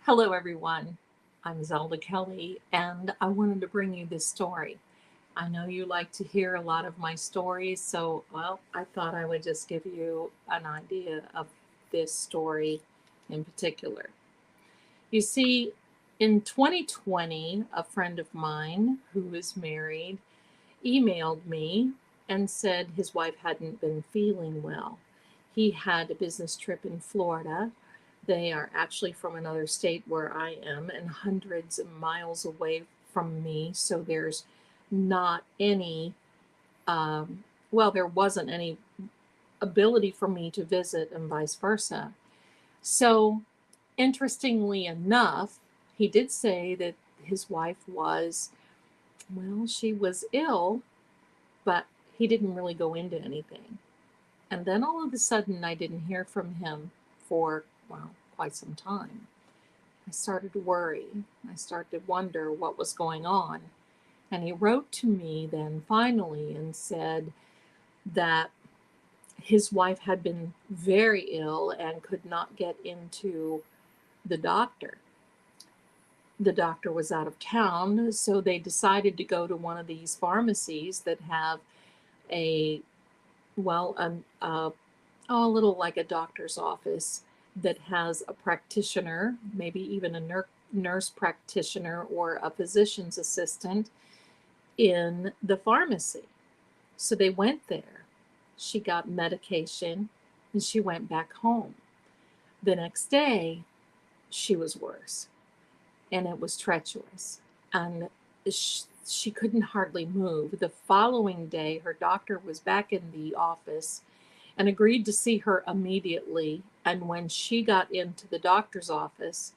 Hello, everyone. I'm Zelda Kelly, and I wanted to bring you this story. I know you like to hear a lot of my stories, so, I thought I would just give you an idea of this story in particular. You see, in 2020, a friend of mine who is married emailed me and said his wife hadn't been feeling well. He had a business trip in Florida. They are actually from another state where I am and hundreds of miles away from me. So there's not any, um, there wasn't any ability for me to visit and vice versa. So, interestingly enough, he did say that his wife was, she was ill, but he didn't really go into anything. And then all of a sudden, I didn't hear from him for, quite some time. I started to worry. I started to wonder what was going on. And he wrote to me then finally and said that his wife had been very ill and could not get into the doctor. The doctor was out of town, so they decided to go to one of these pharmacies that have a well, a little like a doctor's office that has a practitioner, maybe even a nurse practitioner or a physician's assistant in the pharmacy. So they went there. She got medication and she went back home. The next day, she was worse and it was treacherous. And she couldn't hardly move. The following day, her doctor was back in the office and agreed to see her immediately. And when she got into the doctor's office,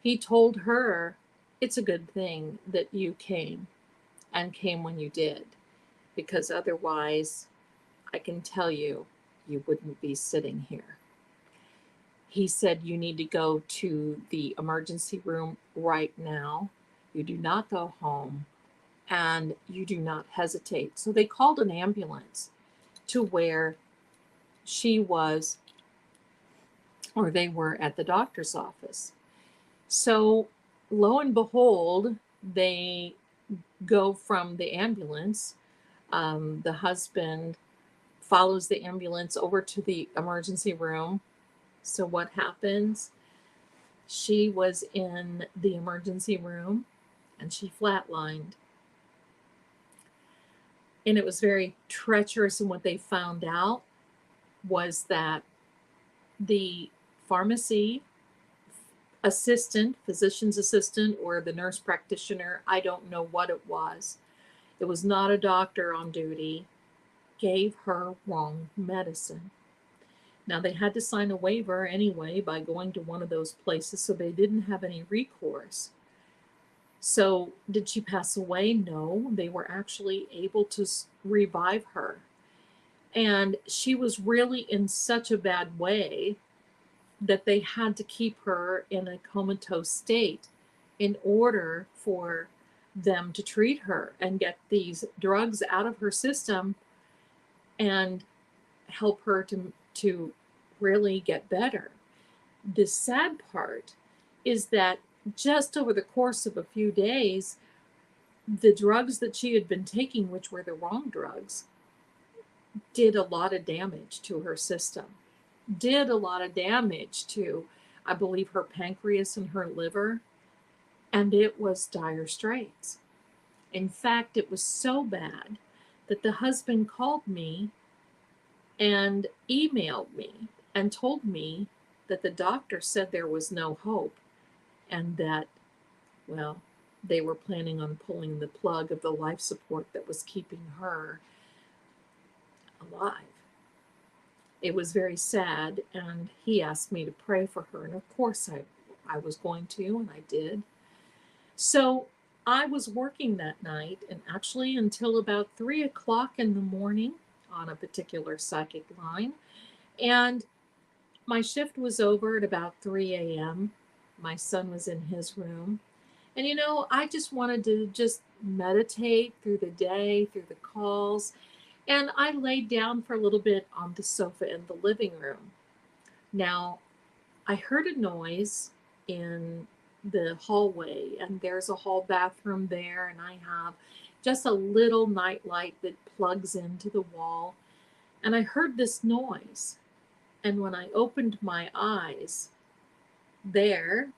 he told her, "It's a good thing that you came and came when you did, because otherwise, I can tell you, you wouldn't be sitting here." He said, "You need to go to the emergency room right now. You do not go home and you do not hesitate." So they called an ambulance to where she was, or they were at the doctor's office. So lo and behold, they go from the ambulance. The husband follows the ambulance over to the emergency room. So what happens? She was in the emergency room and she flatlined. And it was very treacherous. And what they found out was that the pharmacy assistant, physician's assistant, or the nurse practitioner, I don't know what it was not a doctor on duty, gave her wrong medicine. Now, they had to sign a waiver anyway by going to one of those places, so they didn't have any recourse. So, did she pass away? No, they were actually able to revive her. And she was really in such a bad way that they had to keep her in a comatose state in order for them to treat her and get these drugs out of her system and help her to really get better. The sad part is that just over the course of a few days, the drugs that she had been taking, which were the wrong drugs, did a lot of damage to her system, did a lot of damage to, I believe, her pancreas and her liver, and it was dire straits. In fact, it was so bad that the husband called me and emailed me and told me that the doctor said there was no hope and that, well, they were planning on pulling the plug of the life support that was keeping her alive. It was very sad, and he asked me to pray for her, and of course I was going to, and I did. So I was working that night, and actually until about 3 o'clock in the morning on a particular psychic line, and my shift was over at about 3 a.m. My son was in his room. And I just wanted to just meditate through the day, through the calls. And I laid down for a little bit on the sofa in the living room. Now, I heard a noise in the hallway, and there's a hall bathroom there, and I have just a little night light that plugs into the wall. And I heard this noise. And when I opened my eyes, there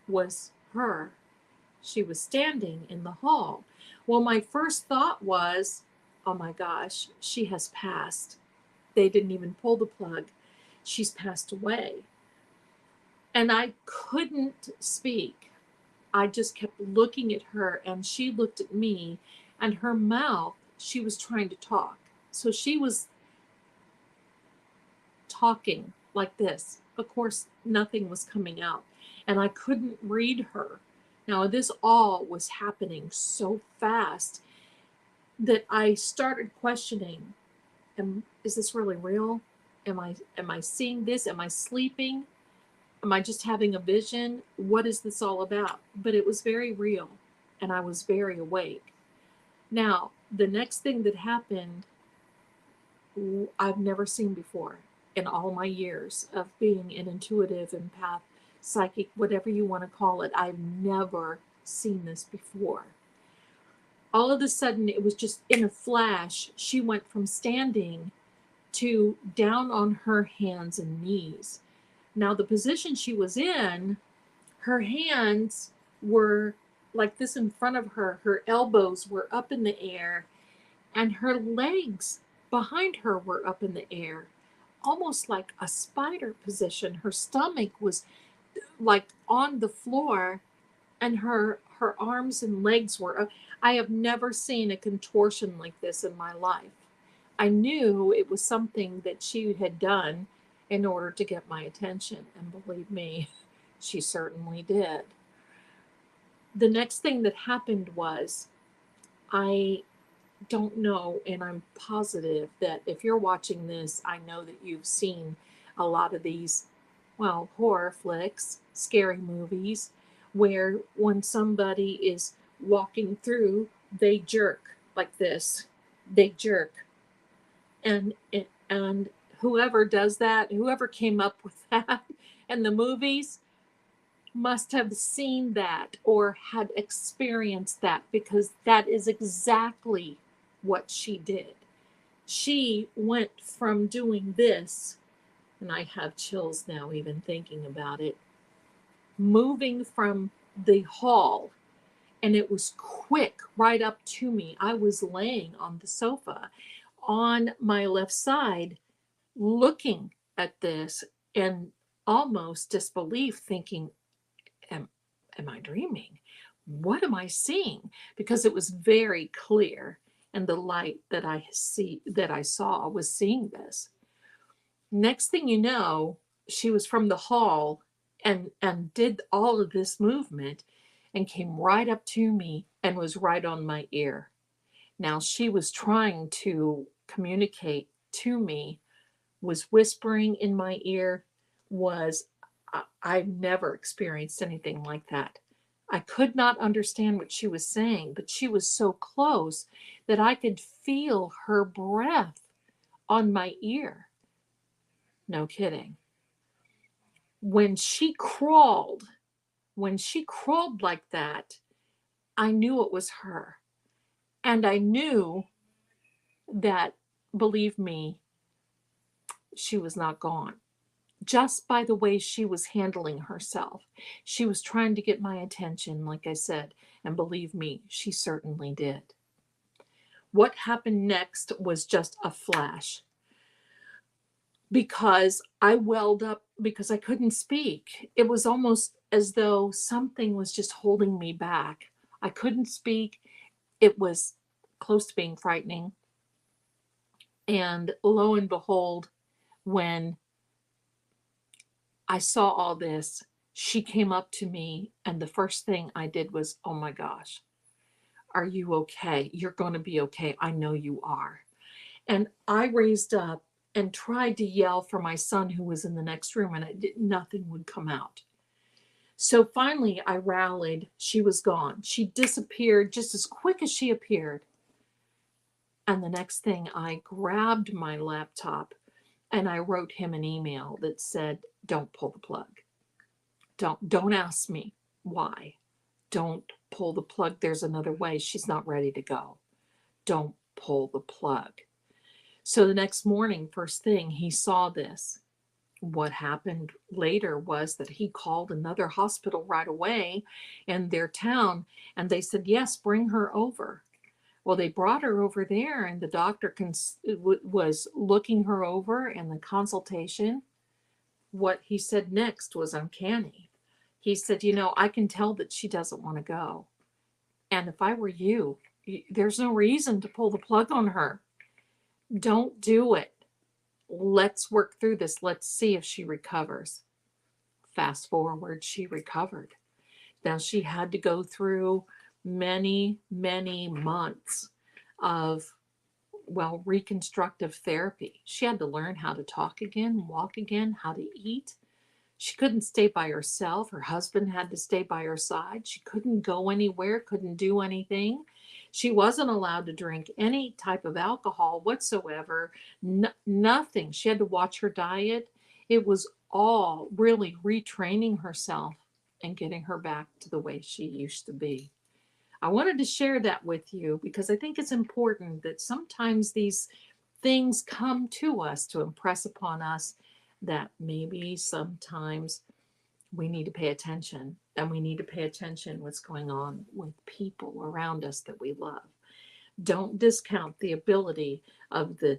was her. She was standing in the hall. Well, my first thought was, oh my gosh, she has passed. They didn't even pull the plug. She's passed away. And I couldn't speak. I just kept looking at her, and she looked at me, and her mouth, she was trying to talk. So she was talking like this. Of course, nothing was coming out, and I couldn't read her. Now, this all was happening so fast that I started questioning, is this really real? Am I seeing this? Am I sleeping? Am I just having a vision? What is this all about? But it was very real, and I was very awake. Now, the next thing that happened, I've never seen before in all my years of being an intuitive, empath, psychic, whatever you want to call it. I've never seen this before. All of a sudden, it was just in a flash, she went from standing to down on her hands and knees. Now, the position she was in, her hands were like this in front of her. Her elbows were up in the air, and her legs behind her were up in the air, almost like a spider position. Her stomach was like on the floor, and her arms and legs were up. I have never seen a contortion like this in my life. I knew it was something that she had done in order to get my attention, and believe me, she certainly did. The next thing that happened was, I don't know, and I'm positive that if you're watching this, I know that you've seen a lot of these, well, horror flicks, scary movies, where when somebody is walking through, they jerk like this. They jerk. And whoever does that, whoever came up with that in the movies, must have seen that or had experienced that, because that is exactly what she did. She went from doing this, and I have chills now even thinking about it, moving from the hall, and it was quick right up to me. I was laying on the sofa on my left side, looking at this in almost disbelief, thinking, am, am I dreaming? What am I seeing? Because it was very clear, and the light that I saw was seeing this. Next thing you know, she was from the hall, and did all of this movement and came right up to me and was right on my ear. Now, she was trying to communicate to me, was whispering in my ear, was I've never experienced anything like that. I could not understand what she was saying, but she was so close that I could feel her breath on my ear. No kidding. When she crawled, when she crawled like that, I knew it was her. And I knew that, believe me, she was not gone. Just by the way she was handling herself. She was trying to get my attention, like I said, and believe me, she certainly did. What happened next was just a flash, because I welled up because I couldn't speak. It was almost as though something was just holding me back. I couldn't speak. It was close to being frightening. And lo and behold, when I saw all this, she came up to me, and the first thing I did was, oh my gosh, are you okay? You're going to be okay. I know you are. And I raised up and tried to yell for my son, who was in the next room, and nothing would come out. So finally, I rallied. She was gone. She disappeared just as quick as she appeared. And the next thing, I grabbed my laptop and I wrote him an email that said, don't pull the plug. Don't ask me why. Don't pull the plug. There's another way. She's not ready to go. Don't pull the plug. So the next morning, first thing, he saw this. What happened later was that he called another hospital right away in their town, and they said, yes, bring her over. Well, they brought her over there, and the doctor was looking her over in the consultation. What he said next was uncanny. He said, I can tell that she doesn't want to go. And if I were you, there's no reason to pull the plug on her. Don't do it. Let's work through this. Let's see if she recovers. Fast forward, she recovered. Now she had to go through many, many months of, reconstructive therapy. She had to learn how to talk again, walk again, how to eat. She couldn't stay by herself. Her husband had to stay by her side. She couldn't go anywhere, couldn't do anything. She wasn't allowed to drink any type of alcohol whatsoever, nothing. She had to watch her diet. It was all really retraining herself and getting her back to the way she used to be. I wanted to share that with you because I think it's important that sometimes these things come to us to impress upon us that maybe sometimes we need to pay attention, and we need to pay attention what's going on with people around us that we love. Don't discount the ability of the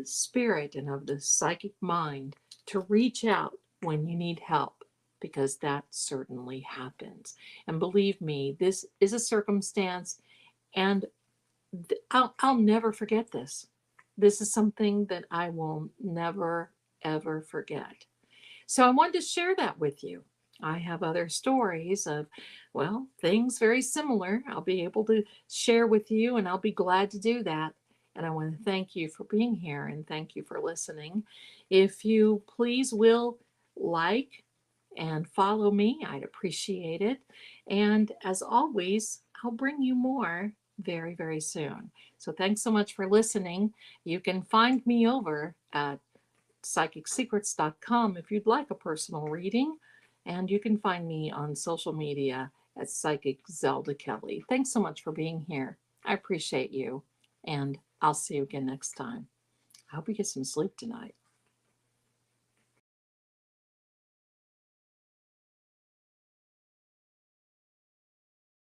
spirit and of the psychic mind to reach out when you need help, because that certainly happens. And believe me, this is a circumstance, and I'll never forget this. This is something that I will never, ever forget. So I wanted to share that with you. I have other stories of, things very similar. I'll be able to share with you, and I'll be glad to do that. And I want to thank you for being here and thank you for listening. If you please will like and follow me, I'd appreciate it. And as always, I'll bring you more very, very soon. So thanks so much for listening. You can find me over at psychicsecrets.com if you'd like a personal reading. And you can find me on social media at Psychic Zelda Kelly. Thanks so much for being here. I appreciate you. And I'll see you again next time. I hope you get some sleep tonight.